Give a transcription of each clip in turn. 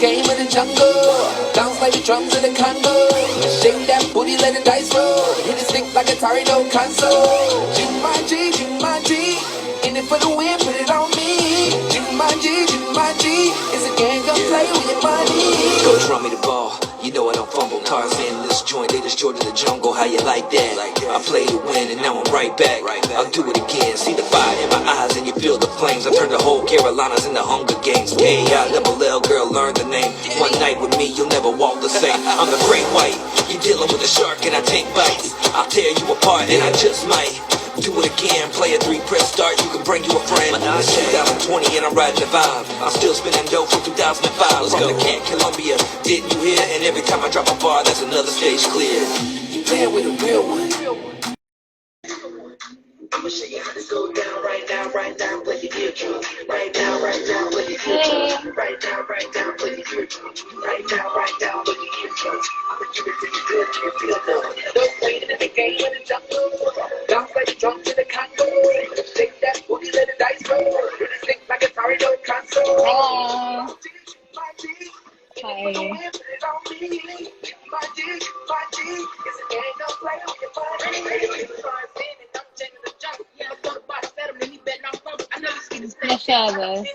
game of the jungle. Bounce like the drums in the Congo. Shake that booty, let the dice roll. Hit it stick like Atari, no console. Jumanji, in it for the win, put it on me. Jumanji, it's a game, go play with your money. Coach, run me the ball, you know I don't fumble. Tarzan in this joint, they destroyed in the jungle. How you like that? I play to win and now I'm right back. I'll do it again, see the fire in my eyes and you feel the flames. I turned the whole Carolinas into Hunger Games. K-I-double-L, girl, learn the name. One night with me, you'll never walk the same. I'm the great white, you're dealing with a shark and I take bites. I'll tear you apart and I just might do it again, play a 3, press start, you can bring you a friend. It's 2020 and I'm riding the vibe. I'm still spinning dope from 2005. From the camp, Killumbia, didn't you hear? And every time I drop a bar, that's another stage clear. You playing with a real one. I'ma show you how to go down, right now, play your eardrum. Right now, play your eardrum. Right now, play your eardrum. Right now, play your eardrum. I'ma give it to you good, you feel good. Don't wait in the game in the jungle. Bounce like the drums in the Congo. Shake that booty, let the dice roll. Hit it stick like Atari, no console. Hi. Let's share this.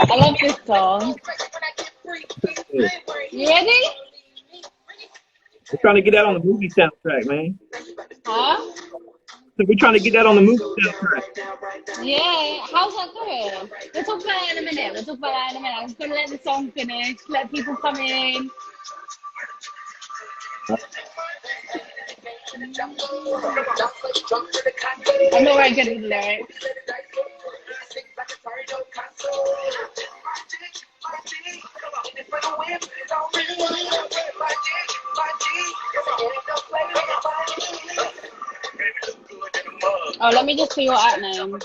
I love this song. You ready? We're trying to get that on the movie soundtrack, man. Huh? So we're trying to get that on the movie soundtrack. Yeah, how's that going? We'll talk about that in a minute. I'm just going to let the song finish, let people come in. I'm not very good with the lyrics. Oh, let me just see your at name.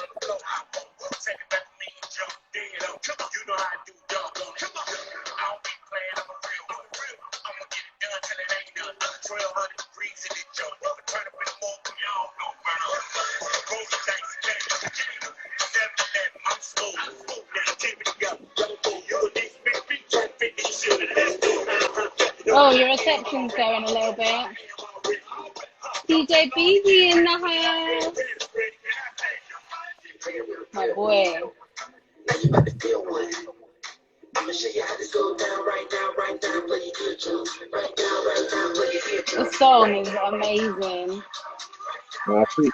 Oh, your reception's going a little bit. DJ BZ in the house. My boy. The song is amazing. I appreciate it.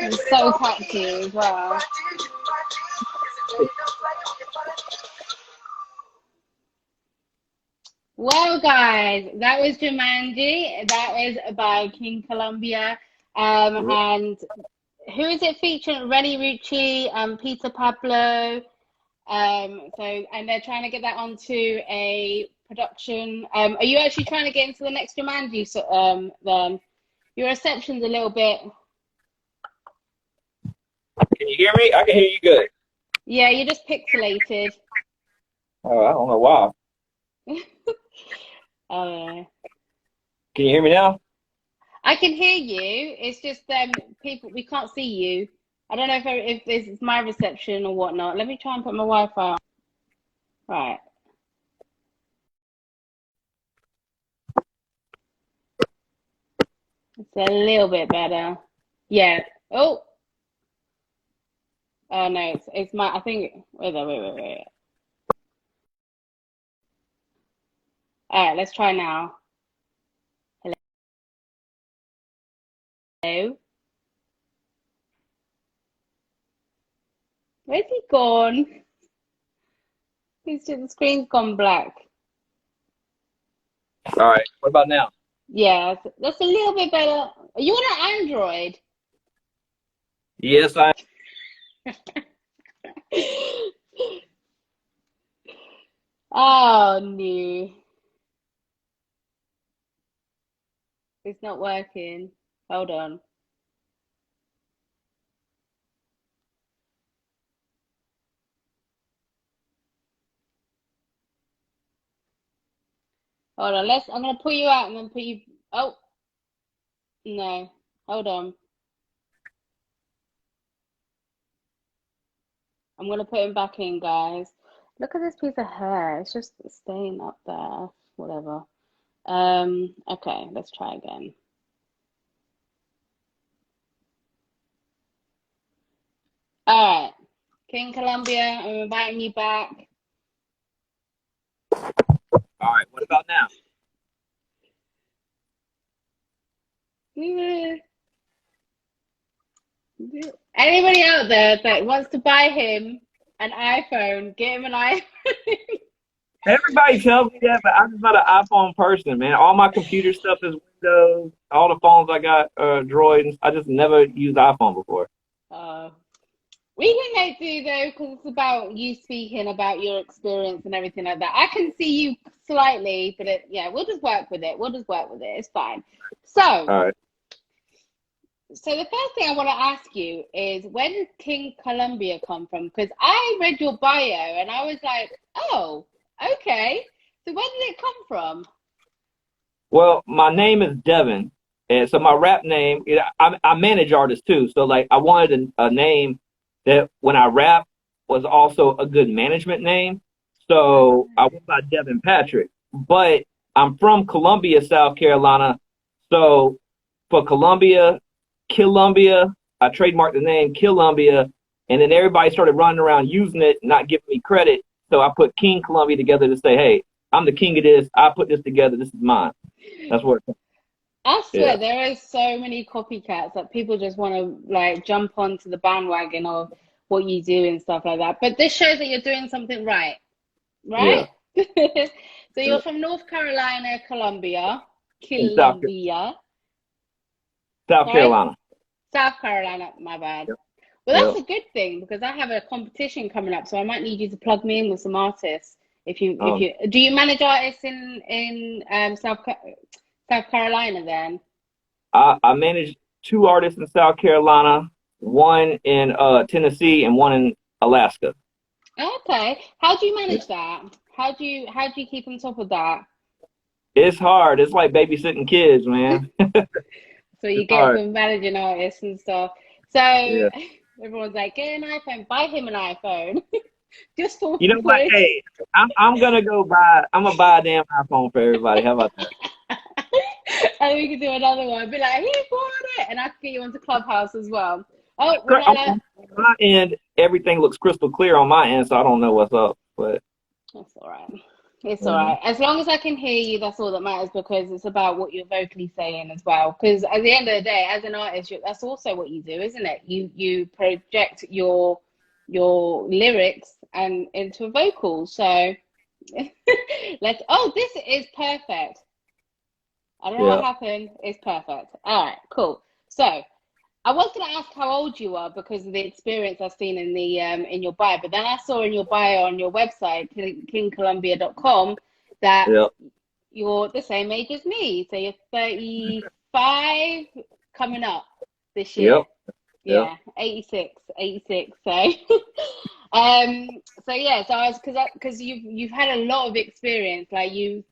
It's so catchy as well. Well, guys, that was Jumanji. That was by King Killumbia. And who is it featuring? Rennie Rucci, Peter Pablo. And they're trying to get that onto a production. Are you actually trying to get into the next Jumanji? Then your reception's a little bit. Can you hear me? I can hear you good. Yeah, you're just pixelated. Oh, I don't know why. Oh. Can you hear me now? I can hear you. It's just people, we can't see you. I don't know if this is my reception or whatnot. Let me try and put my Wi-Fi on. Right. It's a little bit better. Yeah. Oh. Oh no, it's my. I think. Wait. All right, let's try now. Hello. Where's he gone? The screen's gone black. All right. What about now? Yeah, that's a little bit better. Are you on an Android? Yes, I. Oh no, it's not working. Hold on. Hold on. I'm gonna put you out and then put you. Oh no. Hold on. I'm gonna put him back in, guys. Look at this piece of hair. It's just staying up there. Whatever. Okay, let's try again. All right, King Columbia, I'm inviting you back. All right. What about now? Anybody out there that wants to buy him an iPhone, get him an iPhone. Everybody tells me that, but I'm just not an iPhone person, man. All my computer stuff is Windows. All the phones I got Droids. I just never used iPhone before. We can make do though, because it's about you speaking about your experience and everything like that. I can see you slightly, but yeah, we'll just work with it. It's fine. So, All right. So the first thing I want to ask you is, where did King Columbia come from? Because I read your bio and I was like, oh, okay. So where did it come from? Well, my name is Devin, and so my rap name, I manage artists too. So like, I wanted a name that when I rap was also a good management name. So I went by Devin Patrick, but I'm from Columbia, South Carolina. So for Columbia, Killumbia, I trademarked the name Killumbia, and then everybody started running around using it, not giving me credit. So I put King Columbia together to say, hey, I'm the king of this. I put this together. This is mine. That's what. I swear there are so many copycats that people just want to like jump onto the bandwagon of what you do and stuff like that. But this shows that you're doing something right? Yeah. So you're from North Carolina, Columbia, South Carolina. South Carolina, my bad. Yep. Well, that's a good thing because I have a competition coming up, so I might need you to plug me in with some artists. If you do you manage artists in South Carolina then? I manage 2 artists in South Carolina, 1 in Tennessee and 1 in Alaska. Okay. How do you manage that? How do you keep on top of that? It's hard. It's like babysitting kids, man. So you It's get hard. from managing artists and stuff. So everyone's like, get an iPhone, buy him an iPhone. Just for You know what? Hey, I'm gonna buy a damn iPhone for everybody. How about that? And we can do another one. Be like, he bought it, and I can get you onto Clubhouse as well. Oh, On my end, everything looks crystal clear on my end, so I don't know what's up. But that's all right. It's all right. As long as I can hear you, that's all that matters, because it's about what you're vocally saying as well. Because at the end of the day, as an artist, that's also what you do, isn't it? You project your lyrics and into vocals. So this is perfect. I don't know what happened. It's perfect. All right, cool. So I was going to ask how old you are because of the experience I've seen in the in your bio, but then I saw in your bio on your website, kingcolumbia.com, that you're the same age as me. So you're 35 coming up this year. Yeah, 86. So so I was, because you've had a lot of experience, like you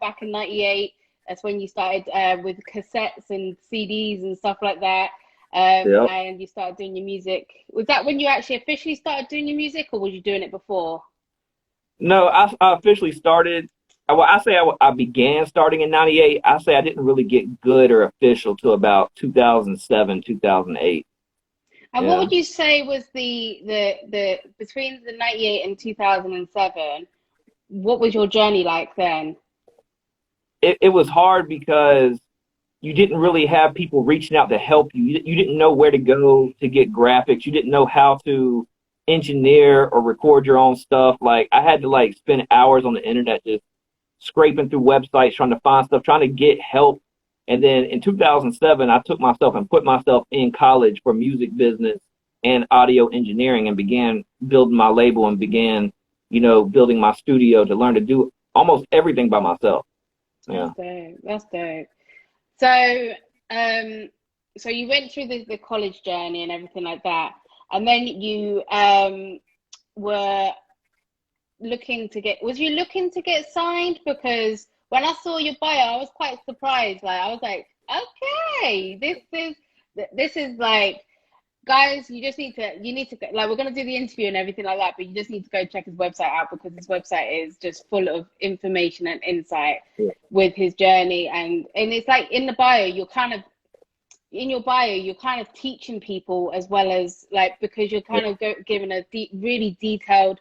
back in 98, that's when you started with cassettes and CDs and stuff like that. And you started doing your music. Was that when you actually officially started doing your music, or was you doing it before? no, I officially started. Well, I began starting in '98. I say I didn't really get good or official till about 2007, 2008. And what would you say was the between the 98 and 2007? What was your journey like then? It was hard because you didn't really have people reaching out to help you. You didn't know where to go to get graphics. You didn't know how to engineer or record your own stuff. Like, I had to like spend hours on the internet just scraping through websites, trying to find stuff, trying to get help. And then in 2007, I took myself and put myself in college for music business. and audio engineering and began building my label and began, building my studio to learn to do almost everything by myself. Yeah. That's dope. So, so you went through the college journey and everything like that, and then you were was you looking to get signed? Because when I saw your bio, I was quite surprised. Like, I was like, okay, this is like, guys, you need to go, like, we're going to do the interview and everything like that, but you just need to go check his website out, because his website is just full of information and insight with his journey. And it's like in the bio, you're kind of teaching people, as well as, like, because you're kind of giving a really detailed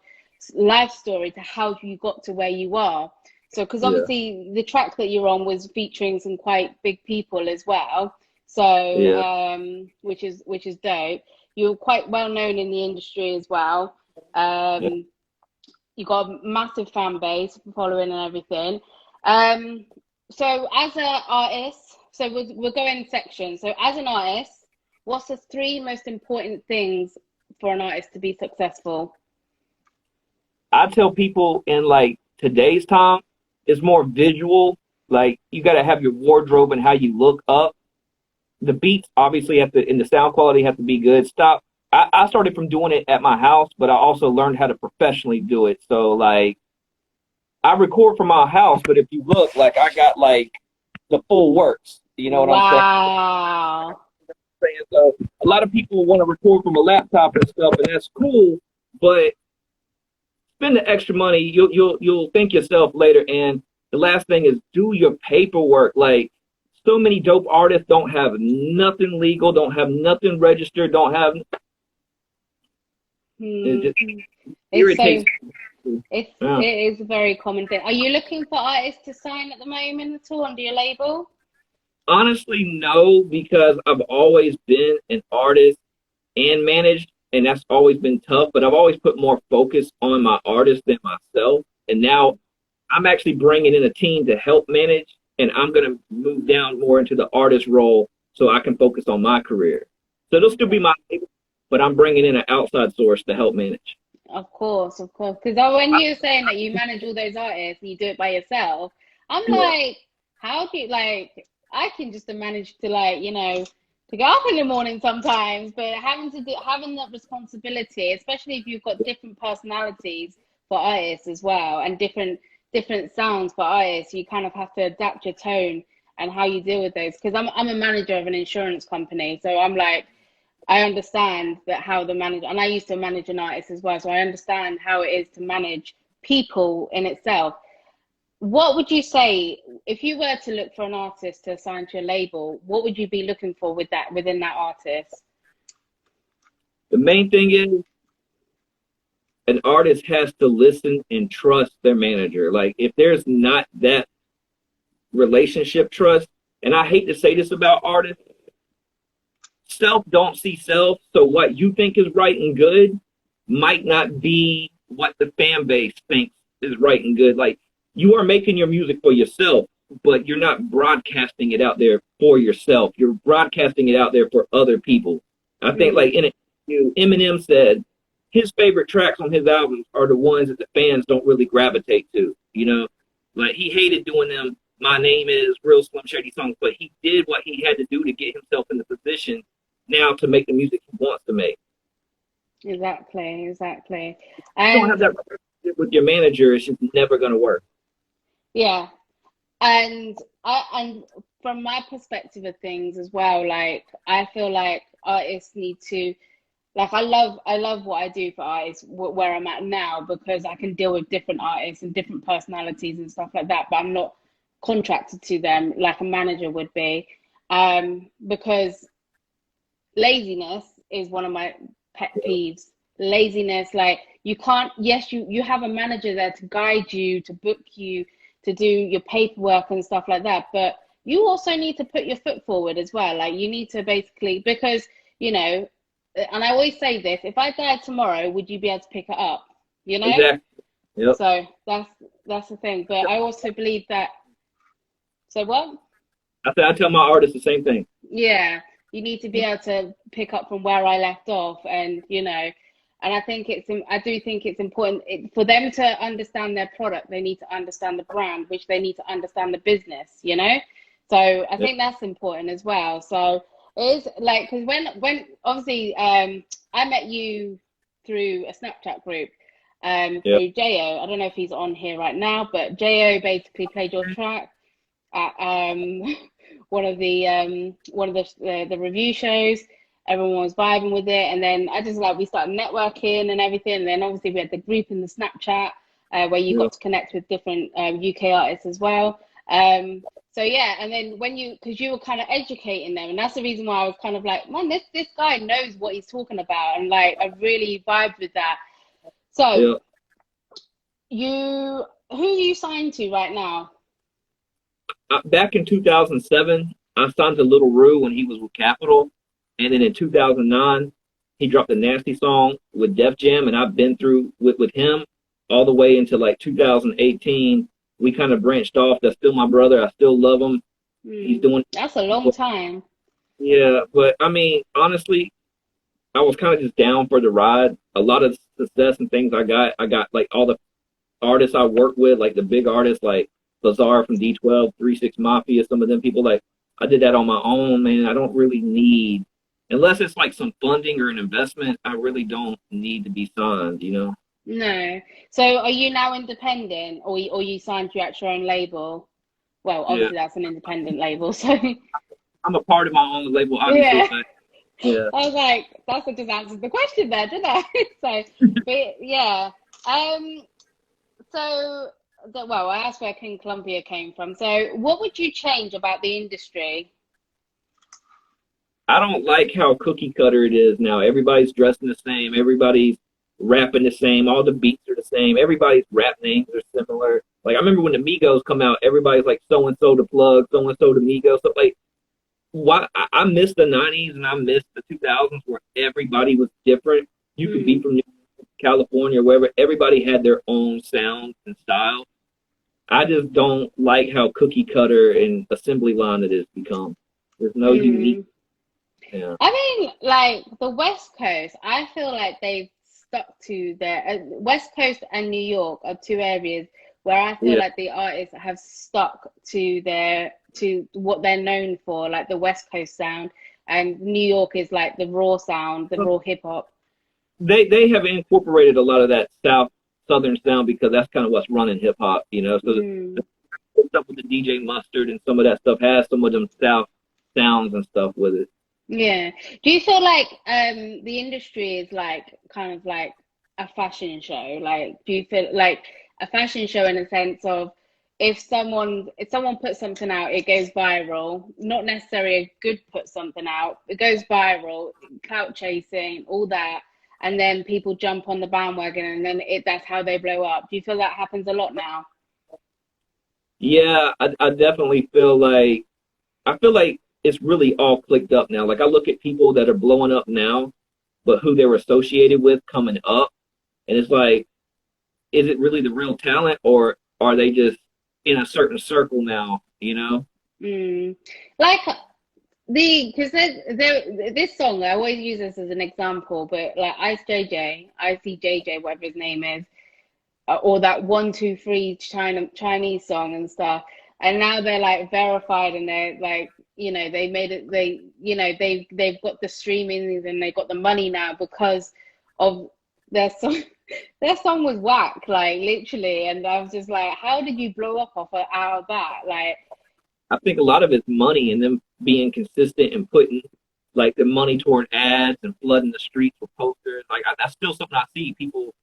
life story to how you got to where you are. So, because obviously the track that you're on was featuring some quite big people as well. So, which is dope. You're quite well known in the industry as well. You got a massive fan base, following and everything. So as an artist, so we'll go in sections. So as an artist, what's the 3 most important things for an artist to be successful? I tell people in like today's time, it's more visual. Like, you got to have your wardrobe and how you look up. The beats obviously and the sound quality have to be good. I started from doing it at my house, but I also learned how to professionally do it. So, like, I record from my house, but if you look, like, I got like the full works. You know what I'm saying? Wow. So a lot of people want to record from a laptop and stuff, and that's cool, but spend the extra money. You'll thank yourself later. And the last thing is, do your paperwork. Like, so many dope artists don't have nothing legal, don't have nothing registered, don't have. It irritates. It is a very common thing. Are you looking for artists to sign at the moment at all under your label? Honestly, no, because I've always been an artist and managed, and that's always been tough. But I've always put more focus on my artist than myself. And now I'm actually bringing in a team to help manage, and I'm going to move down more into the artist role so I can focus on my career. So it'll still be my label, but I'm bringing in an outside source to help manage. Of course. Because when you were saying that you manage all those artists and you do it by yourself, I'm like, how do you, like, I can just manage to, like, to get up in the morning sometimes, but having that responsibility, especially if you've got different personalities for artists as well, and different sounds for artists, you kind of have to adapt your tone and how you deal with those. Because I'm a manager of an insurance company, so I'm like, I understand that how the manager, and I used to manage an artist as well, so I understand how it is to manage people in itself. What would you say, if you were to look for an artist to assign to your label, what would you be looking for within that artist? The main thing is, an artist has to listen and trust their manager. Like, if there's not that relationship trust, and I hate to say this about artists, self don't see self. So what you think is right and good might not be what the fan base thinks is right and good. Like, you are making your music for yourself, but you're not broadcasting it out there for yourself. You're broadcasting it out there for other people. I think, like, in an interview, Eminem said his favorite tracks on his albums are the ones that the fans don't really gravitate to. Like, he hated doing them My Name Is, Real Slim Shady songs, but he did what he had to do to get himself in the position now to make the music he wants to make. Exactly. If you don't have that relationship with your manager, it's just never going to work. Yeah. And from my perspective of things as well, like, I feel like artists need to, like, I love what I do for artists where I'm at now, because I can deal with different artists and different personalities and stuff like that, but I'm not contracted to them like a manager would be, because laziness is one of my pet peeves. Laziness, like, you can't, yes, you have a manager there to guide you, to book you, to do your paperwork and stuff like that, but you also need to put your foot forward as well. Like, you need to basically, because, and I always say this, if I died tomorrow, would you be able to pick it up? Exactly. Yep. So that's the thing. But I also believe that, so what? I tell my artists the same thing. Yeah. You need to be able to pick up from where I left off, and and I do think it's important for them to understand their product. They need to understand the brand, which they need to understand the business. So I think that's important as well. So it is like, because when obviously I met you through a Snapchat group through Jo. I don't know if he's on here right now, but Jo basically played your track at one of the review shows. Everyone was vibing with it, and then we started networking and everything. And then obviously we had the group in the Snapchat where you got to connect with different UK artists as well. So yeah, and then because you were kind of educating them, and that's the reason why I was kind of like, man, this guy knows what he's talking about, and like I really vibed with that. So who are you signed to right now? Back in 2007, I signed to Little Rue when he was with Capitol. And then in 2009, he dropped a Nasty song with Def Jam, and I've been through with him all the way into like 2018. We kind of branched off. That's still my brother. I still love him. He's doing. That's a long time. Yeah, but I mean, honestly, I was kind of just down for the ride. A lot of success and things I got like all the artists I work with, like the big artists like Lazar from D12, 3-6 Mafia, some of them people, like I did that on my own, man. I don't really need. Unless it's like some funding or an investment, I really don't need to be signed, No. So are you now independent, or you signed you at your own label? Well, obviously that's an independent label, so. I'm a part of my own label, obviously. I was like, that's just answered the question there, didn't I? So, but yeah. I asked where King Killumbia came from. So what would you change about the industry? I don't like how cookie cutter it is now. Everybody's dressing the same. Everybody's rapping the same. All the beats are the same. Everybody's rap names are similar. Like, I remember when the Migos come out, everybody's like, so-and-so the Plug, so-and-so the Migos. So, like, I miss the 90s and I miss the 2000s where everybody was different. You could be from New York, California, wherever. Everybody had their own sound and style. I just don't like how cookie cutter and assembly line it has become. There's no unique. Yeah. I mean, like the West Coast, I feel like they've stuck to their West Coast and New York are two areas where I feel like the artists have stuck to what they're known for, like the West Coast sound, and New York is like the raw sound, the raw hip hop. They have incorporated a lot of that southern sound because that's kind of what's running hip hop, So the stuff with the DJ Mustard and some of that stuff has some of them south sounds and stuff with it. Yeah. Do you feel like the industry is like kind of like a fashion show? Like, do you feel like a fashion show in a sense of if someone puts something out, it goes viral, not necessarily a good put something out, it goes viral, clout chasing, all that, and then people jump on the bandwagon and then that's how they blow up. Do you feel that happens a lot now? Yeah, I definitely feel like it's really all clicked up now. Like I look at people that are blowing up now, but who they were associated with coming up, and it's like, is it really the real talent, or are they just in a certain circle now? Like because this song, I always use this as an example, but like ICJJ, whatever his name is, or that 123 Chinese song and stuff, and now they're like verified and they're like, they made it, they've got the streamings and they've got the money now because of their song. Their song was whack, like literally, and I was just like, how did you blow up out of that? Like, I think a lot of it's money and them being consistent and putting like the money toward ads and flooding the streets with posters. Like that's still something I see people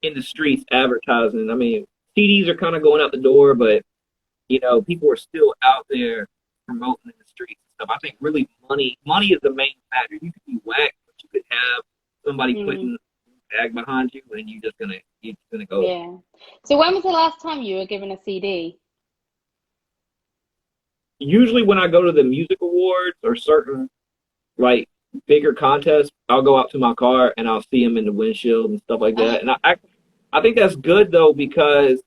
in the streets advertising. I mean, CDs are kind of going out the door, but people are still out there promoting in the streets and stuff. I think really money is the main factor. You could be whack, but you could have somebody putting bag behind you, and you're just gonna go. Yeah. So when was the last time you were given a CD? Usually when I go to the music awards or certain like bigger contests, I'll go out to my car and I'll see them in the windshield and stuff like that. And I think that's good though, because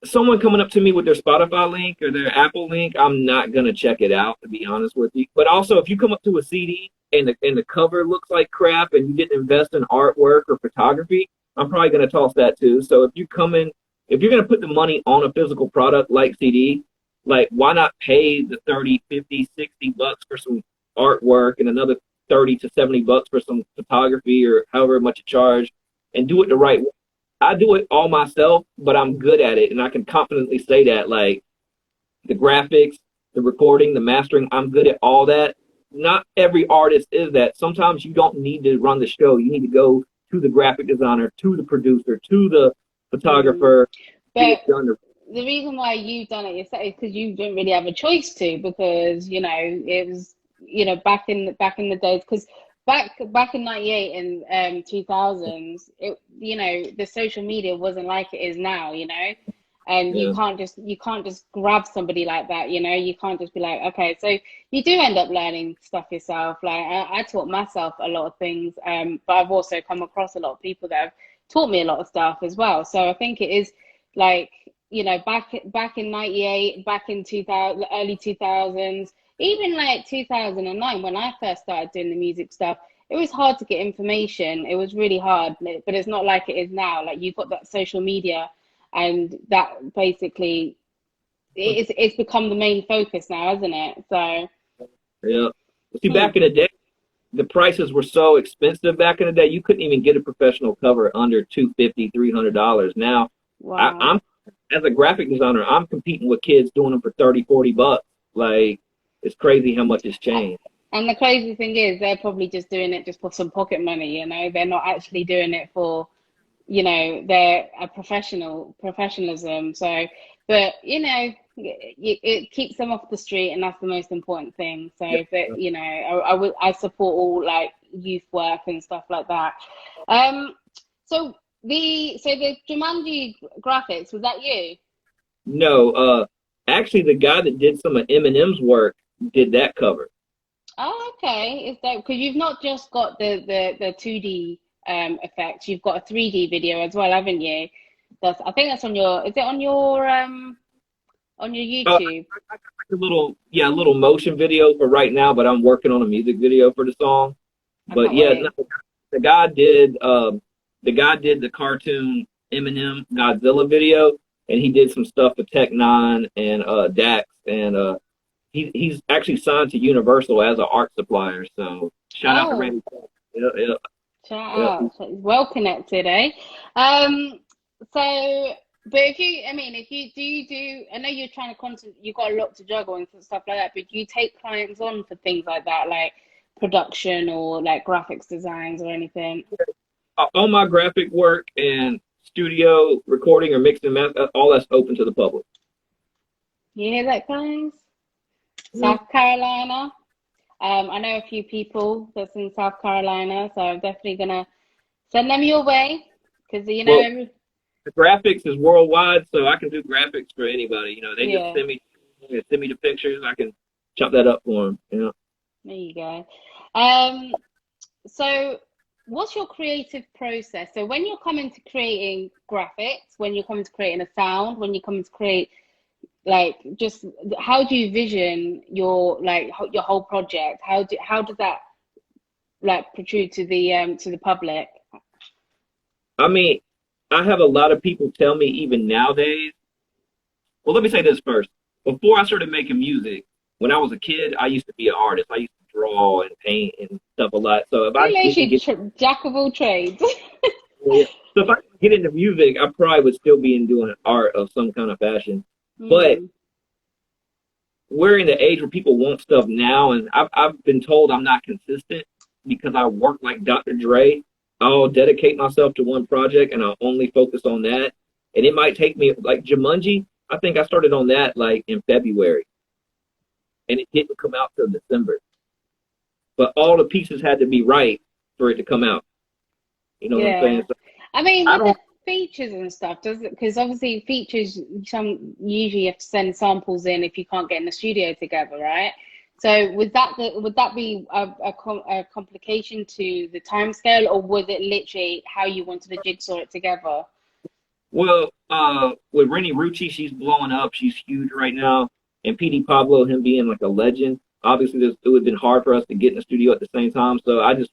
someone coming up to me with their Spotify link or their Apple link, I'm not gonna check it out, to be honest with you. But also, if you come up to a CD and the cover looks like crap and you didn't invest in artwork or photography, I'm probably gonna toss that too. So if you're gonna put the money on a physical product like CD, like why not pay the 30, 50, $60 for some artwork and another 30 to $70 for some photography or however much you charge, and do it the right way. I do it all myself, but I'm good at it, and I can confidently say that, like, the graphics, the recording, the mastering, I'm good at all that. Not every artist is that. Sometimes you don't need to run the show. You need to go to the graphic designer, to the producer, to the photographer. But the reason why you've done it yourself is because you didn't really have a choice to, because, you know, it was, you know, back in the days, because back in 98 and 2000s, it, you know, the social media wasn't like it is now, you know, and you can't just grab somebody like that, you know. You can't just be like, okay. So you do end up learning stuff yourself. Like I taught myself a lot of things, but I've also come across a lot of people that have taught me a lot of stuff as well. So I think it is like, you know, back in 98, back in 2000, early 2000s, even like 2009, when I first started doing the music stuff, it was hard to get information. It was really hard, but it's not like it is now. Like you've got that social media, and that basically it's become the main focus now, isn't it? So yeah. See, back in the day, the prices were so expensive. Back in the day, you couldn't even get a professional cover under $250, $300. Now, wow. I'm as a graphic designer, I'm competing with kids doing them for 30, $40. Like, it's crazy how much it's changed. And the crazy thing is, they're probably just doing it just for some pocket money, you know. They're not actually doing it for, you know, they're a professionalism. So, but, you know, it keeps them off the street, and that's the most important thing. So, that, you know, I support all like youth work and stuff like that. So the Jumanji graphics, was that you? No, actually, the guy that did some of Eminem's work did that cover. Oh, okay. Is that because you've not just got the 2D effects, you've got a 3D video as well, haven't you? I think that's on your, is it on your YouTube? I got a little motion video for right now, but I'm working on a music video for the song. But yeah, no, the guy did the cartoon Eminem Godzilla video, and he did some stuff for Tech Nine and Dax, and he's actually signed to Universal as an art supplier. So shout out to Randy. Yeah. Shout out. Well connected, eh? So, but if you do, I know you're trying to you've got a lot to juggle and stuff like that, but do you take clients on for things like that, like production or like graphics designs or anything? All my graphic work and studio recording or mixing, all that's open to the public. You hear that, guys? South Carolina. I know a few people that's in South Carolina, so I'm definitely gonna send them your way, because you know. Well, the graphics is worldwide, so I can do graphics for anybody. You know, they just send me the pictures. I can chop that up for them. You know. There you go. So what's your creative process? So when you're coming to creating graphics, when you're coming to creating a sound, when you're coming to create, like, just how do you vision your whole project? How does that like protrude to the public? I mean, I have a lot of people tell me even nowadays. Well, let me say this first. Before I started making music, when I was a kid, I used to be an artist. I used to draw and paint and stuff a lot. So if Jack of all trades. So if I get into music, I probably would still be doing art of some kind of fashion. But we're in the age where people want stuff now, and I've been told I'm not consistent because I work like Dr. Dre. I'll dedicate myself to one project, and I'll only focus on that. And it might take me, like Jumanji, I think I started on that like in February, and it didn't come out till December. But all the pieces had to be right for it to come out. You know what I'm saying? So, I mean, with the features and stuff, because obviously features, usually you have to send samples in if you can't get in the studio together, right? So would that be a complication to the timescale, or was it literally how you wanted to jigsaw it together? Well, with Rennie Rucci, she's blowing up. She's huge right now. And PD Pablo, him being like a legend. Obviously, it would have been hard for us to get in the studio at the same time. So I just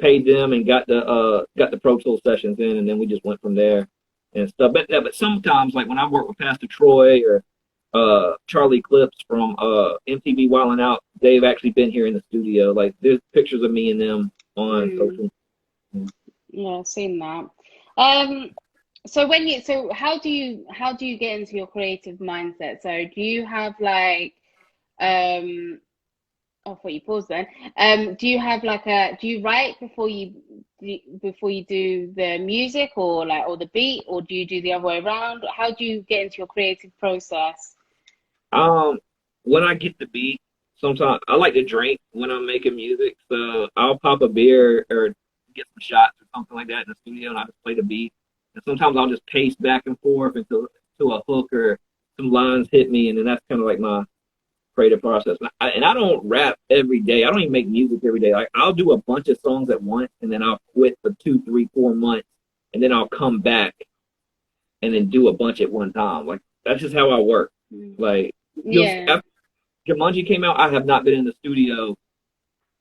paid them and got the Pro Tool sessions in, and then we just went from there and stuff. But sometimes, like when I work with Pastor Troy or Charlie Clips from MTV Wildin' Out, they've actually been here in the studio. Like there's pictures of me and them on Mm, social. yeah, I've seen that. So how do you get into your creative mindset? So do you have like um oh, I thought you paused then. Do you have like do you write before you do the music or like or the beat, or do you do the other way around? How do you get into your creative process? Um, when I get the beat, sometimes I like to drink when I'm making music, so I'll pop a beer or get some shots or something like that in the studio, and I just play the beat. And sometimes I'll just pace back and forth until to a hook or some lines hit me, and then that's kind of like my creative process. And I don't rap every day. I don't even make music every day. Like I'll do a bunch of songs at once, and then I'll quit for 2, 3, 4 months, and then I'll come back and then do a bunch at one time. Like that's just how I work. Mm. Like Yeah. after Jumanji came out, I have not been in the studio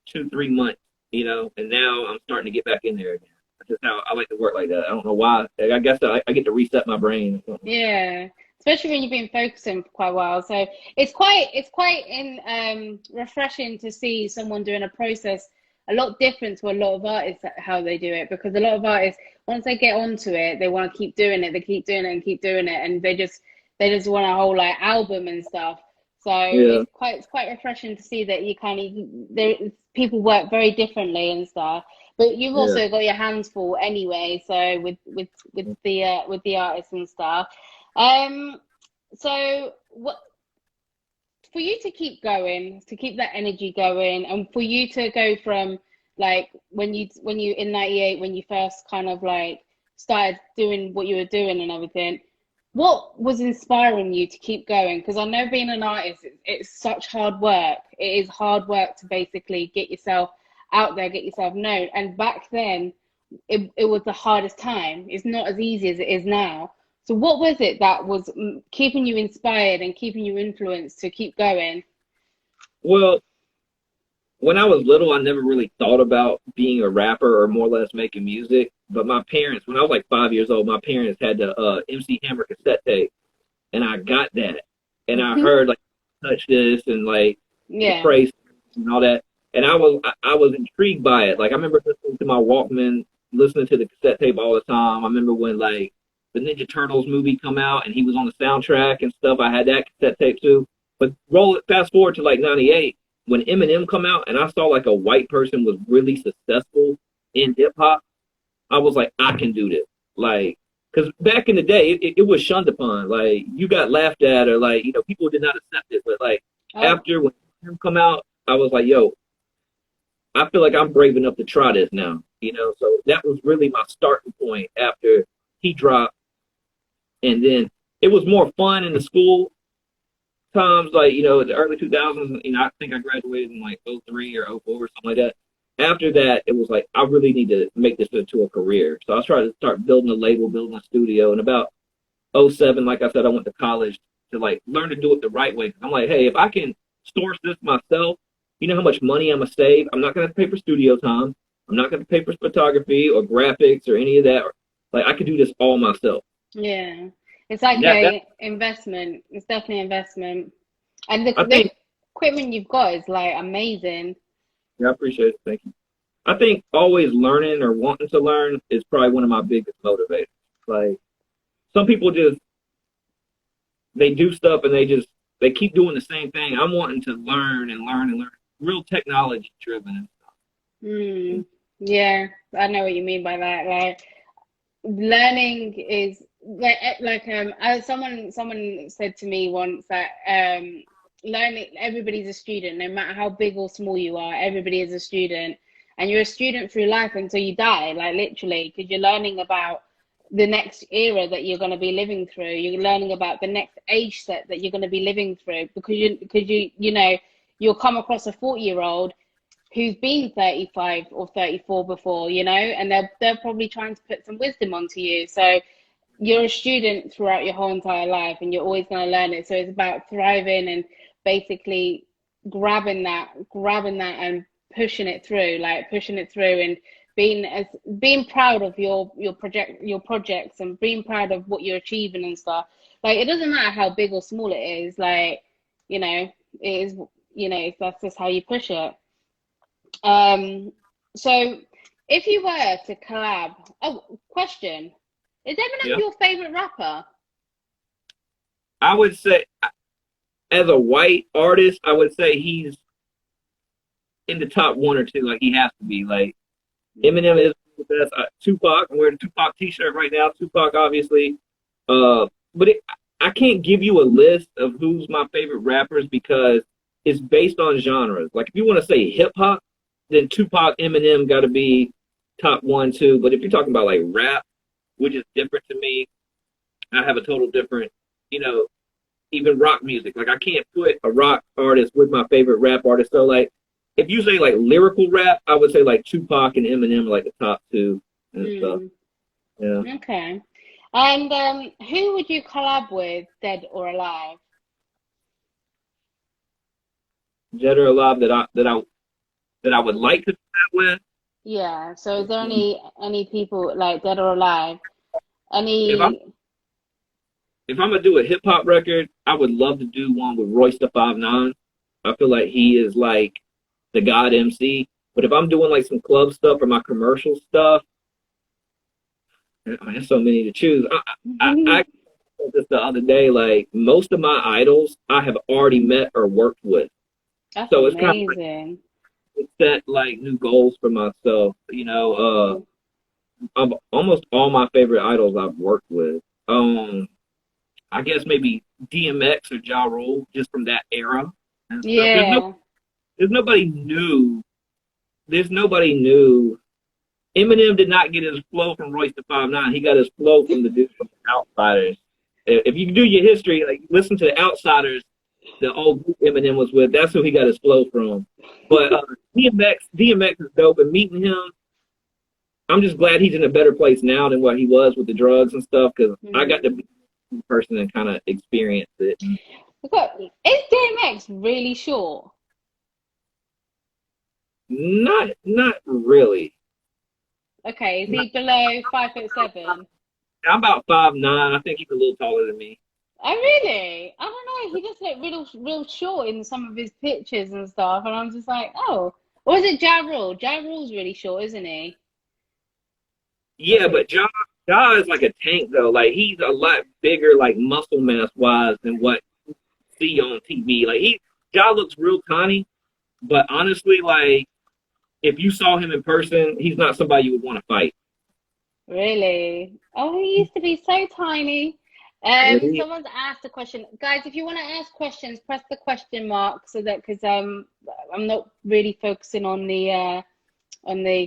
2, 3 months, and now I'm starting to get back in there again. That's just how I like to work like that. I don't know why. I guess I get to reset my brain or something. Yeah, especially when you've been focusing for quite a while. So it's quite in refreshing to see someone doing a process a lot different to a lot of artists how they do it, because a lot of artists once they get onto it they want to keep doing it, they keep doing it and keep doing it, and they just want a whole like album and stuff. So Yeah, it's quite refreshing to see that you kind of there people work very differently and stuff. But you've yeah. also got your hands full anyway, so with the artists and stuff. Um, so what for you to keep going, to keep that energy going, and for you to go from like when you in '98 when you first kind of like started doing what you were doing and everything, what was inspiring you to keep going? Because I know being an artist, it's such hard work. It is hard work to basically get yourself out there, get yourself known. And back then, it was the hardest time. It's not as easy as it is now. So, what was it that was keeping you inspired and keeping you influenced to keep going? Well, when I was little, I never really thought about being a rapper or more or less making music. But my parents, when I was like 5 years old, my parents had the MC Hammer cassette tape, and I got that, and I heard like touch this and like the Yeah. praise and all that, and I was intrigued by it. Like I remember listening to my Walkman, listening to the cassette tape all the time. I remember when like the Ninja Turtles movie come out and he was on the soundtrack and stuff. I had that cassette tape too. But roll it fast forward to like '98 when Eminem come out and I saw like a white person was really successful in hip hop. I was like, I can do this. Like, because back in the day, it was shunned upon. Like, you got laughed at, or like, people did not accept it. But like, Oh, after when him come out, I was like, yo, I feel like I'm brave enough to try this now. So that was really my starting point after he dropped, and then it was more fun in the school times, like, the early 2000s, I think I graduated in like '03 or '04 or something like that. After that, it was like, I really need to make this into a career. So I was trying to start building a label, building a studio. And about '07, like I said, I went to college to like learn to do it the right way. 'Cause I'm like, hey, if I can source this myself, you know how much money I'm going to save? I'm not going to have to pay for studio time. I'm not going to pay for photography or graphics or any of that. Like, I could do this all myself. yeah. It's like And that a investment. It's definitely an investment. And I the think, equipment you've got is like amazing. yeah, I appreciate it. Thank you. I think always learning or wanting to learn is probably one of my biggest motivators. Like some people just they do stuff and they keep doing the same thing. I'm wanting to learn and learn and learn. Real technology driven and stuff. Hmm. Yeah, I know what you mean by that. Like learning is someone said to me once that learning everybody's a student, no matter how big or small you are, everybody is a student, and you're a student through life until you die, like literally, because you're learning about the next era that you're going to be living through. You're learning about the next age set that you're going to be living through, because you'll come across a 40-year-old who's been 35 or 34 before, and they're probably trying to put some wisdom onto you. So you're a student throughout your whole entire life, and you're always going to learn it. So it's about thriving and basically grabbing that and pushing it through, and being proud of your projects, and being proud of what you're achieving and stuff. Like, it doesn't matter how big or small it is. Like, you know, it is, that's just how you push it. So if you were to collab, oh, question, is Eminem Yeah. your favorite rapper? I would say, as a white artist, I would say he's in the top one or two. Like, he has to be. Like, Eminem is the best. Tupac, I'm wearing a Tupac t-shirt right now. Tupac, obviously. But I can't give you a list of who's my favorite rappers because it's based on genres. Like, if you want to say hip hop, then Tupac, Eminem got to be top 1, 2. But if you're talking about like rap, which is different to me, I have a total different, even rock music. Like, I can't put a rock artist with my favorite rap artist. So, like, if you say like lyrical rap, I would say like Tupac and Eminem are like the top 2 and stuff. Yeah. Okay. And who would you collab with, dead or alive? Dead or alive that I would like to collab with. Yeah. So is there any people like dead or alive? If I'm gonna do a hip hop record, I would love to do one with Royce the 5'9". I feel like he is like the God MC. But if I'm doing like some club stuff or my commercial stuff, there's so many to choose. I said this the other day. Like, most of my idols, I have already met or worked with. That's So it's amazing. kind of like, set like new goals for myself. Almost all my favorite idols I've worked with. I guess maybe DMX or Ja Rule, just from that era. And stuff. Yeah. There's nobody new. There's nobody new. Eminem did not get his flow from Royce the 5'9". He got his flow from the dude from the Outsiders. If you do your history, like, listen to the Outsiders, the old group Eminem was with. That's who he got his flow from. But DMX is dope. And meeting him, I'm just glad he's in a better place now than what he was with the drugs and stuff. Because I got to be a person and kind of experience it. Is DMX really short? Not really. Okay, is he below 5'7"? I'm about 5'9". I think he's a little taller than me. Oh, really? I don't know. He just looked real short in some of his pictures and stuff, and I'm just like, oh. Or is it Ja Rule? Ja Rule's really short, isn't he? Yeah, but Ja is like a tank though. Like, he's a lot bigger, like muscle mass wise, than what you see on TV. Like, Ja looks real tiny, but honestly, like, if you saw him in person, he's not somebody you would want to fight. Really? Oh, he used to be so tiny. Really? Someone's asked a question. Guys, if you want to ask questions, press the question mark so that, because I'm not really focusing on the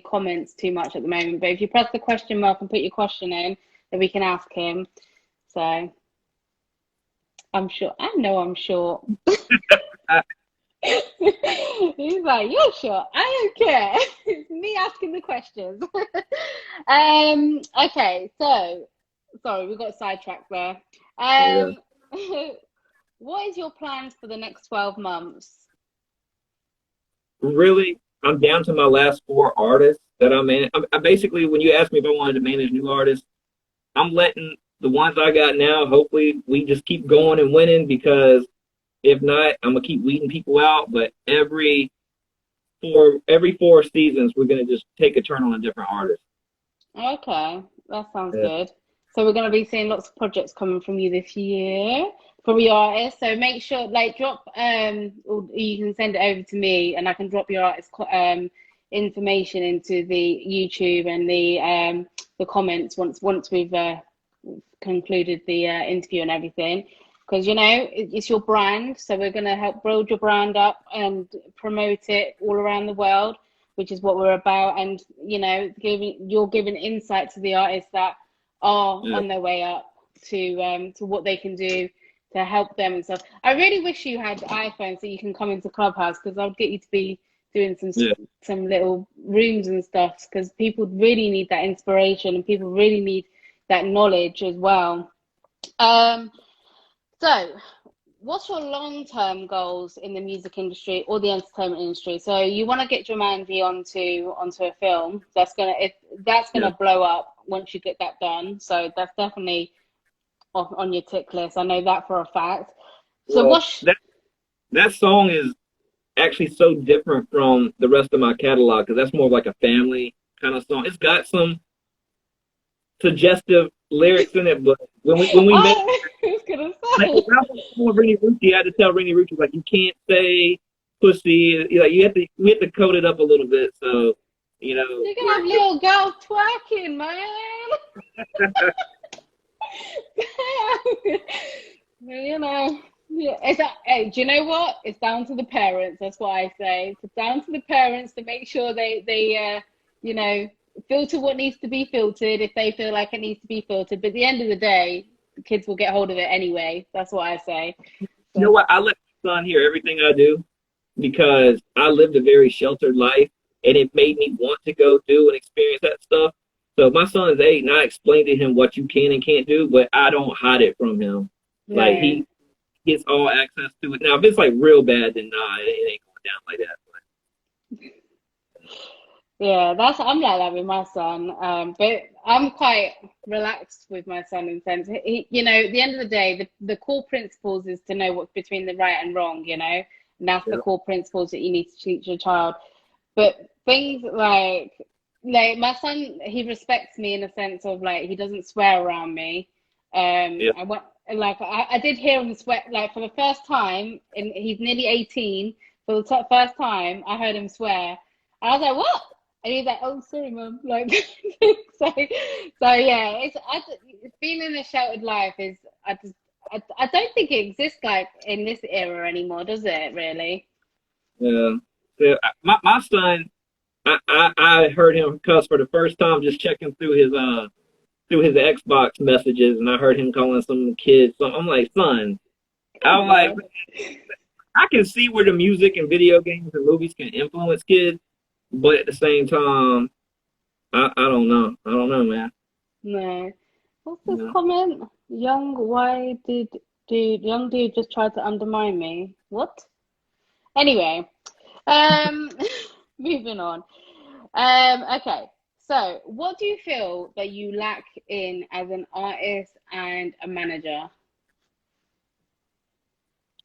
comments too much at the moment. But if you press the question mark and put your question in, then we can ask him. So I'm sure. I know I'm short. He's like, you're short. I don't care. It's me asking the questions. Okay, so sorry, we got sidetracked there. What is your plans for the next 12 months? Really, I'm down to my last 4 artists that I'm in. I basically, when you ask me if I wanted to manage new artists, I'm letting the ones I got now, hopefully we just keep going and winning, because if not, I'm gonna keep weeding people out. But every 4 seasons, we're gonna just take a turn on a different artist. Okay, that sounds good. So we're going to be seeing lots of projects coming from you this year, from your artists. So make sure, like, drop, or you can send it over to me, and I can drop your artist information into the YouTube and the comments once we've concluded the interview and everything. Because, it's your brand, so we're going to help build your brand up and promote it all around the world, which is what we're about. And, you're giving insight to the artists that are on their way up to what they can do to help them and stuff. I really wish you had iPhones so you can come into Clubhouse, because I would get you to be doing some little rooms and stuff, because people really need that inspiration, and people really need that knowledge as well. So what's your long-term goals in the music industry or the entertainment industry? So you want to get Jumanji onto a film that's gonna blow up once you get that done. So that's definitely on your tick list. I know that for a fact. So Well, that song is actually so different from the rest of my catalog because that's more like a family kind of song. It's got some suggestive lyrics in it, but when we met, I was gonna like, say. with Rennie Rucci, I had to tell Rennie Rucci like you can't say pussy. You have to we have to code it up a little bit. So You're gonna have little girls twerking, man. Yeah, hey, do you know what? It's down to the parents. That's what I say. It's down to the parents to make sure they filter what needs to be filtered if they feel like it needs to be filtered. But at the end of the day, the kids will get hold of it anyway. That's what I say. So. You know what? I let my son hear everything I do because I lived a very sheltered life, and it made me want to go do and experience that stuff. So my son is 8, and I explain to him what you can and can't do, but I don't hide it from him. Yeah. Like he gets all access to it. Now, if it's like real bad, then nah, it ain't going down like that. Yeah, I'm like that with my son. But I'm quite relaxed with my son in the sense, at the end of the day, the core principles is to know what's between the right and wrong, and that's the core principles that you need to teach your child. But things like my son, he respects me in a sense of like he doesn't swear around me. I did hear him swear like for the first time, and he's nearly 18. For the first time, I heard him swear. I was like, "What?" And he's like, "Oh, sorry, mum." Like, so yeah. It's being in a sheltered life is I don't think it exists like in this era anymore, does it? Really? Yeah. My son, I heard him cuss for the first time just checking through his Xbox messages, and I heard him calling some kids. So I'm like, son, I'm like, I can see where the music and video games and movies can influence kids, but at the same time, I don't know. I don't know, man. No. What's this comment? Young dude just tried to undermine me. What? Anyway, moving on. Okay. So, what do you feel that you lack in as an artist and a manager?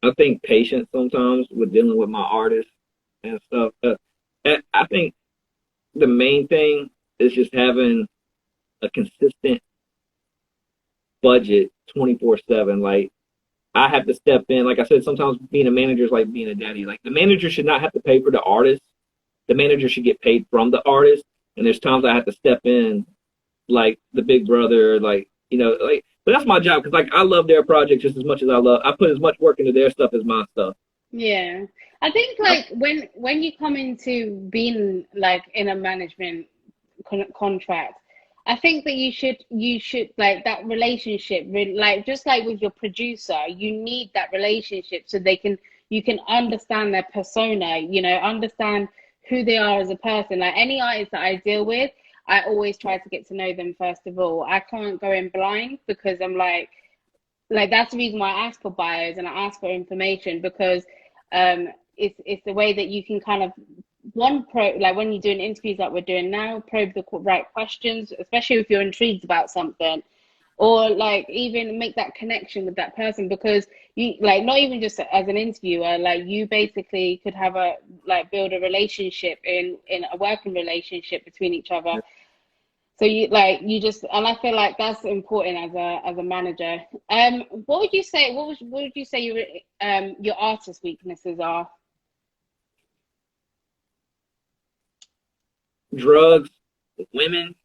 I think patience sometimes with dealing with my artists and stuff. I think the main thing is just having a consistent budget 24/7. Like I have to step in. Like I said, sometimes being a manager is like being a daddy. Like the manager should not have to pay for the artist. The manager should get paid from the artist. And there's times I have to step in, like the big brother, but that's my job because like I love their project just as much as I put as much work into their stuff as my stuff. Yeah, I think like when you come into being like in a management contract, I think that you should like that relationship, like just like with your producer, you need that relationship so you can understand their persona, understand who they are as a person. Like any artist that I deal with, I always try to get to know them first of all. I can't go in blind because I'm like that's the reason why I ask for bios and I ask for information because it's the way that you can kind of like when you're doing interviews like we're doing now, probe the right questions, especially if you're intrigued about something, or like even make that connection with that person because you like not even just as an interviewer, like you basically could have build a relationship in a working relationship between each other. So and I feel like that's important as a manager. What would you say your artist weaknesses are? Drugs, women,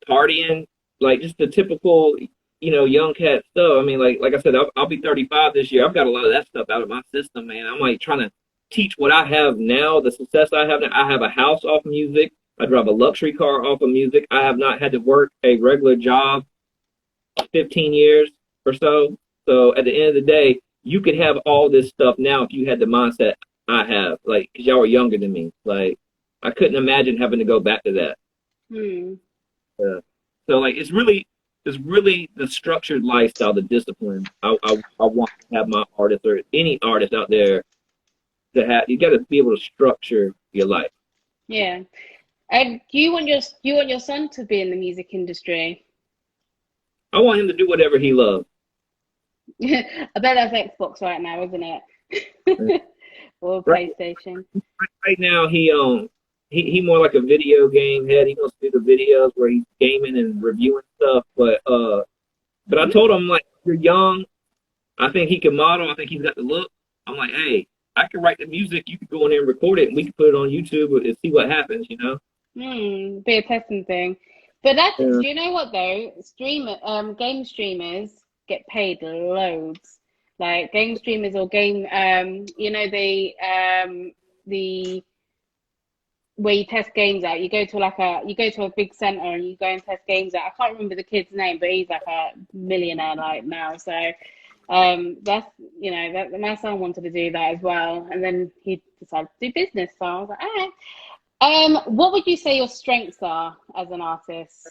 partying, like just the typical, young cat stuff. I mean, like I said, I'll be 35 this year. I've got a lot of that stuff out of my system, man. I'm like trying to teach what I have now, the success I have now. I have a house off music. I drive a luxury car off of music. I have not had to work a regular job 15 years or so. So at the end of the day, you could have all this stuff now if you had the mindset I have, like, because y'all are younger than me. Like, I couldn't imagine having to go back to that. So like, it's really it's really the structured lifestyle, the discipline. I want to have my artists or any artist out there to have. You got to be able to structure your life. Yeah. And do you want your son to be in the music industry? I want him to do whatever he loves. I bet that's Xbox right now, isn't it? Or Right, PlayStation. right now, he more like a video game head. He wants to do the videos where he's gaming and reviewing stuff. But I told him like, you're young. I think he can model. I think he's got the look. I'm like, hey, I can write the music. You could go in there and record it, and we can put it on YouTube and see what happens. You know? Be a testing thing. But Yeah. do you know what though? Game streamers get paid loads. Like game streamers or game, the where you test games out. You go to a big center and you go and test games out. I can't remember the kid's name, but he's like a millionaire like now. So that's that my son wanted to do that as well, and then he decided to do business. So I was like, all right. What would you say your strengths are as an artist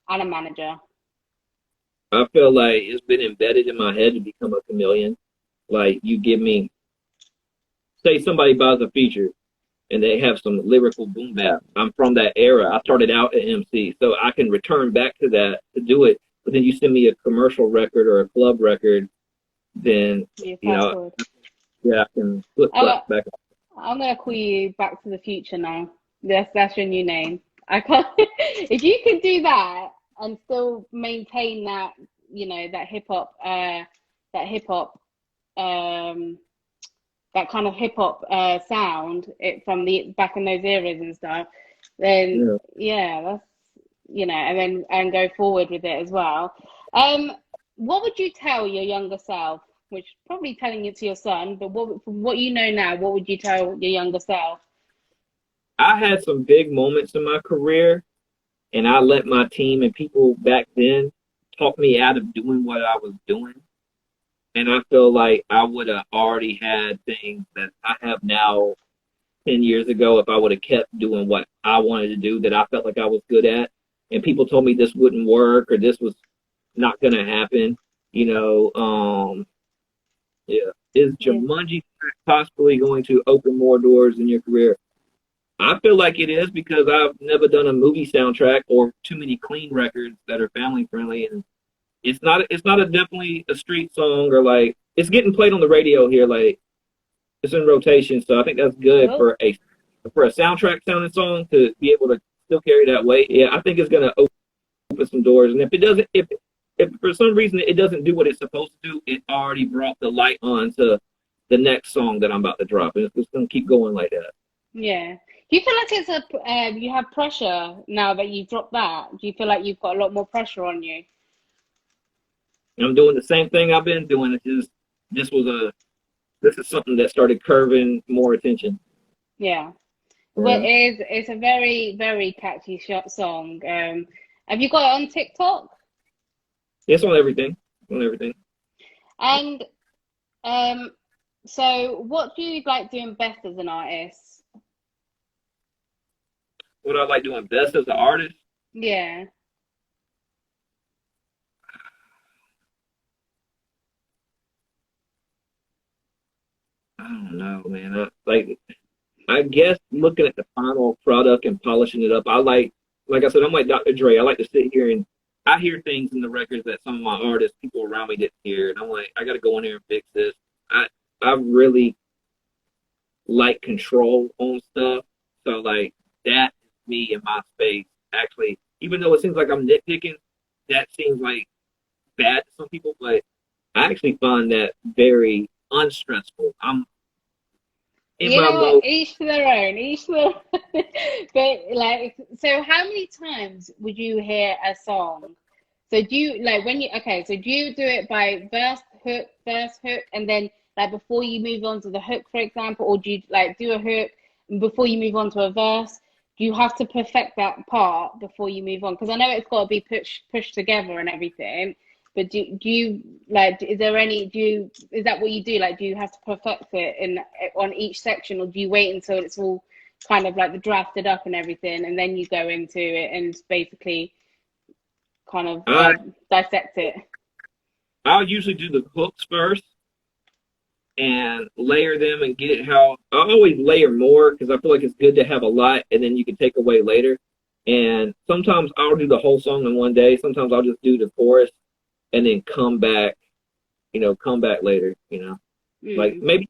and a manager? I feel like it's been embedded in my head to become a chameleon. Like you give me, say somebody buys a feature and they have some lyrical boom bap. I'm from that era. I started out at MC, so I can return back to that to do it. But then you send me a commercial record or a club record, then You you fast know, forward. yeah, I can flip Oh, flop back. I'm gonna call you Back to the Future now. That's your new name. I can't. If you can do that and still maintain that, that hip hop, um, that kind of hip hop sound from the back in those eras and stuff, then Yeah. yeah, that's and go forward with it as well. What would you tell your younger self? Which probably telling it to your son, but from what you know now, what would you tell your younger self? I had some big moments in my career, and I let my team and people back then talk me out of doing what I was doing. And I feel like I would have already had things that I have now 10 years ago if I would have kept doing what I wanted to do that I felt like I was good at. And people told me this wouldn't work or this was not going to happen. You know, yeah. Is Yeah. Jumanji possibly going to open more doors in your career? I feel like it is because I've never done a movie soundtrack or too many clean records that are family friendly, and it's not a definitely a street song or like it's getting played on the radio here, like it's in rotation. So I think that's good Cool. for a soundtrack sounding song to be able to still carry that weight. Yeah, I think it's gonna open some doors, and if it doesn't, if for some reason it doesn't do what it's supposed to do, it already brought the light on to the next song that I'm about to drop, and it's just gonna keep going like that. Yeah. Do you feel like you have pressure now that you've dropped that? Do you feel like you've got a lot more pressure on you? I'm doing the same thing I've been doing. It's just this is something that started curving more attention. Yeah. Well, Yeah. it's a very, very catchy song. Have you got it on TikTok? It's on everything. On everything. And so what do you like doing best as an artist? What I like doing best as an artist, Yeah. I don't know, man. I guess looking at the final product and polishing it up. Like I said, I'm like Dr. Dre. I like to sit here and I hear things in the records that some of my artists, people around me didn't hear, and I'm like, I got to go in here and fix this. I really like control on stuff, so like that is me in my space. Actually, even though it seems like I'm nitpicking, that seems like bad to some people, but I actually find that very unstressful. I'm in You my know what? mode. Each to their own. Each to their own. But like, so how many times would you hear a song? So do you like when you okay? So do you do it by verse, hook, and then like before you move on to the hook, for example, or do you like do a hook and before you move on to a verse? Do you have to perfect that part before you move on? Because I know it's got to be pushed together and everything. But do you like? Is there any? Is that what you do? Like, do you have to perfect it on each section, or do you wait until it's all kind of like the drafted up and everything, and then you go into it and basically kind of I dissect it? I'll usually do the hooks first and layer them and get it how I always layer more because I feel like it's good to have a lot and then you can take away later. And sometimes I'll do the whole song in one day. Sometimes I'll just do the chorus and then come back, come back later, Like maybe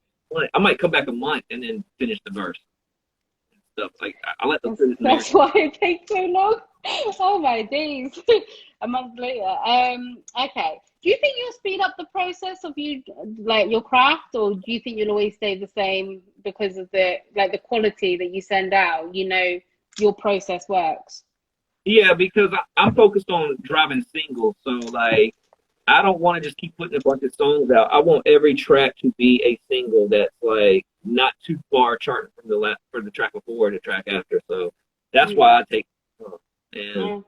I might come back a month and then finish the verse and stuff. Like I let them finish. That's why it takes so long. Oh my days. A month later. Okay. Do you think you'll speed up the process of your craft, or do you think you'll always stay the same because of the quality that you send out? Your process works. Yeah, because I'm focused on driving singles, so like I don't want to just keep putting a bunch of songs out. I want every track to be a single that's like not too far charting from the track before or the track after. So that's why I take it up. And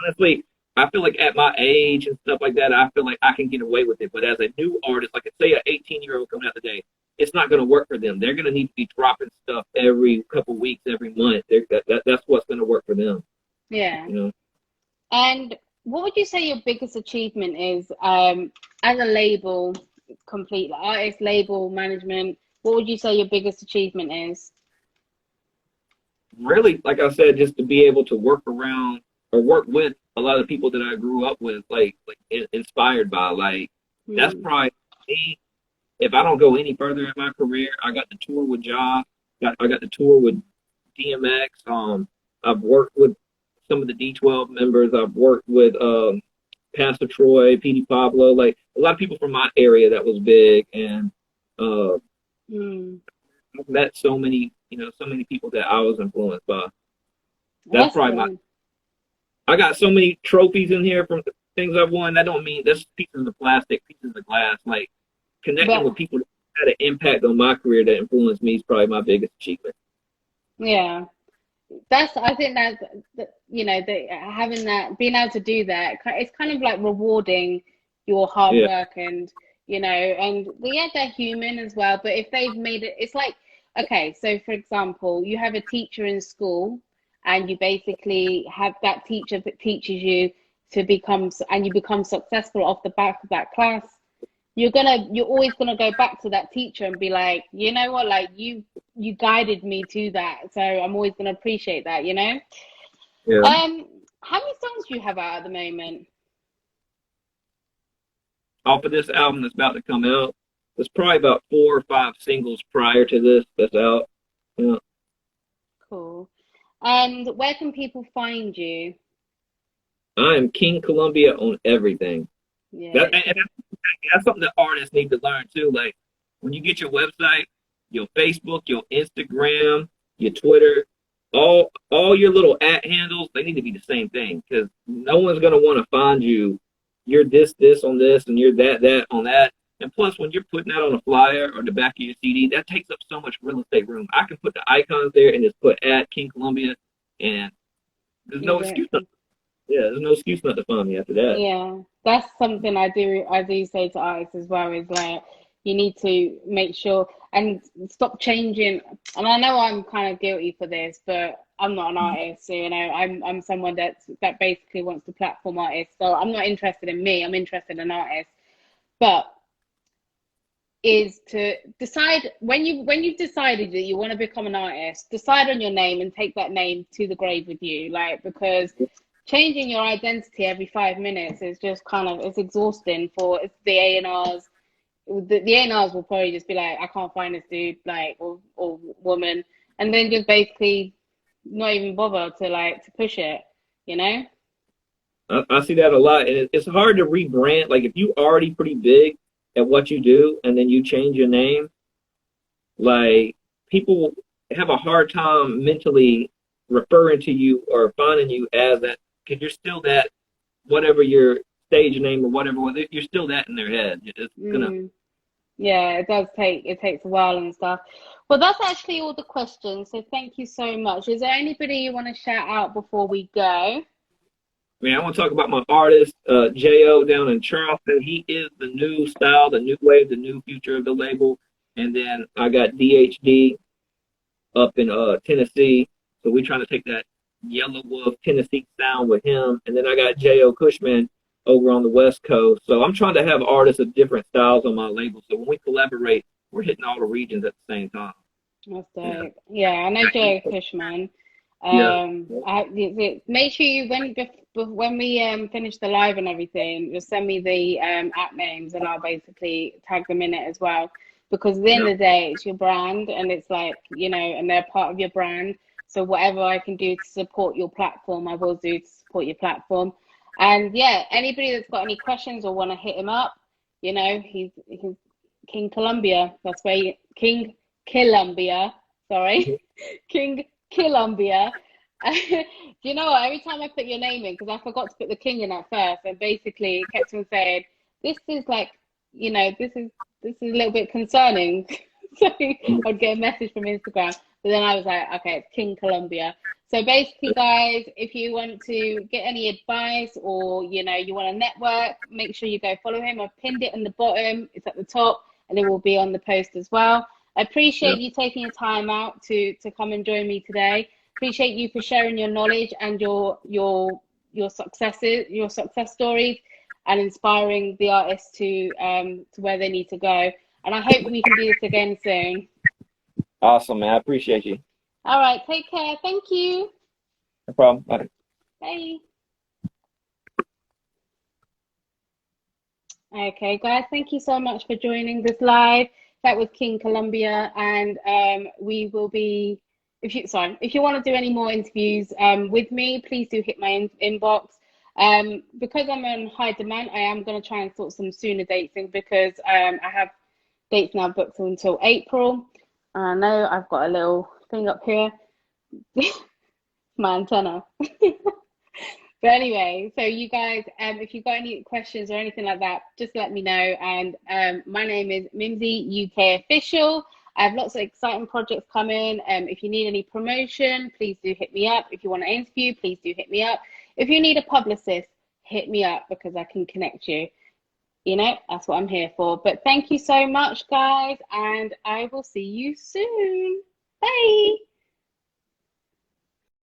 honestly, I feel like at my age and stuff like that, I feel like I can get away with it. But as a new artist, like say an 18-year-old coming out today, it's not going to work for them. They're going to need to be dropping stuff every couple weeks, every month. That's what's going to work for them. Yeah. And what would you say your biggest achievement is as a label, complete artist, label management? What would you say your biggest achievement is? Really, like I said, just to be able to work around or work with a lot of people that I grew up with, like inspired by. Like that's probably me. If I don't go any further in my career, I got to tour with Ja. I got to tour with DMX. I've worked with some of the D12 members. I've worked with Pastor Troy, P.D. Pablo, like a lot of people from my area that was big. And I've met so many people that I was influenced by. That's probably I got so many trophies in here from things I've won. That don't mean that's pieces of plastic, pieces of glass. Like connecting with people that had an impact on my career that influenced me is probably my biggest achievement. Yeah. I think that's, having that, being able to do that, it's kind of like rewarding your hard work and they're human as well. But if they've made it, it's like, okay, so for example, you have a teacher in school and you basically have that teacher that teaches you to become successful off the back of that class. You're always gonna go back to that teacher and be like, you know what, like you guided me to that, so I'm always gonna appreciate that, Yeah. How many songs do you have out at the moment? Off of this album that's about to come out, there's probably about 4 or 5 singles prior to this that's out. Yeah. Cool. And where can people find you? I am King Killumbia on everything. Yeah. That's something that artists need to learn too. Like when you get your website, your Facebook, your Instagram, your Twitter, all your little @ handles, they need to be the same thing because no one's gonna want to find you. You're this on this, and you're that on that. And plus, when you're putting that on a flyer or the back of your CD, that takes up so much real estate room. I can put the icons there and just put @King Killumbia, and there's no excuse. There's no excuse not to find me after that. Yeah, that's something I do say to artists as well, is like you need to make sure and stop changing. And I know I'm kind of guilty for this, but I'm not an artist, so, I'm someone that basically wants to platform artists. So I'm not interested in me, I'm interested in artists. But is to decide when you've decided that you want to become an artist, decide on your name and take that name to the grave with you, because changing your identity every 5 minutes is just it's exhausting for the A&Rs. The A&Rs will probably just be like, I can't find this dude, or woman, and then just basically not even bother to push it, I see that a lot, and it's hard to rebrand. Like if you already pretty big at what you do, and then you change your name, like people have a hard time mentally referring to you or finding you as that, because you're still that, whatever your stage name or whatever, you're still that in their head. It's gonna. Yeah, it takes a while and stuff. Well, that's actually all the questions. So thank you so much. Is there anybody you want to shout out before we go? I want to talk about my artist, J.O. down in Charleston. He is the new style, the new wave, the new future of the label. And then I got DHD up in Tennessee. So we're trying to take that Yellow Wolf, Tennessee Sound with him, and then I got J.O. Cushman over on the West Coast. So I'm trying to have artists of different styles on my label. So when we collaborate, we're hitting all the regions at the same time. That's Yeah. dope. Yeah, I know Joe Cushman. Yeah. Make sure you when we finish the live and everything, just send me the app names and I'll basically tag them in it as well. Because at the end Yeah. of the day, it's your brand and it's like, you know, and they're part of your brand. So whatever I can do to support your platform, I will do to support your platform. And yeah, anybody that's got any questions or want to hit him up, you know, he's King Columbia. That's where King Killumbia, sorry, King Killumbia. Do you know what? Every time I put your name in, because I forgot to put the king in at first, and basically it kept on saying, "This is like, you know, this is a little bit concerning." So I'd get a message from Instagram, but then I was like, "Okay, it's King Columbia." So basically, guys, if you want to get any advice or you know you want to network, make sure you go follow him. I've pinned it in the bottom. It's at the top, and it will be on the post as well. I appreciate you taking your time out to come and join me today. Appreciate you for sharing your knowledge and your successes, your success stories, and inspiring the artists to where they need to go. And I hope we can do this again soon. Awesome, man. I appreciate you. All right, take care. Thank you. No problem. Bye. Bye. Okay, guys, thank you so much for joining this live. That was King Columbia, and we will be. If you want to do any more interviews with me, please do hit my inbox. Because I'm on high demand, I am going to try and sort some sooner dates in because I have dates now booked until April. I know I've got a little thing up here, my antenna. But anyway, so you guys, if you've got any questions or anything like that, just let me know. And my name is Mimsy UK Official. I have lots of exciting projects coming. If you need any promotion, please do hit me up. If you want to interview, please do hit me up. If you need a publicist, hit me up because I can connect you. You know, that's what I'm here for. But thank you so much, guys, and I will see you soon. Bye.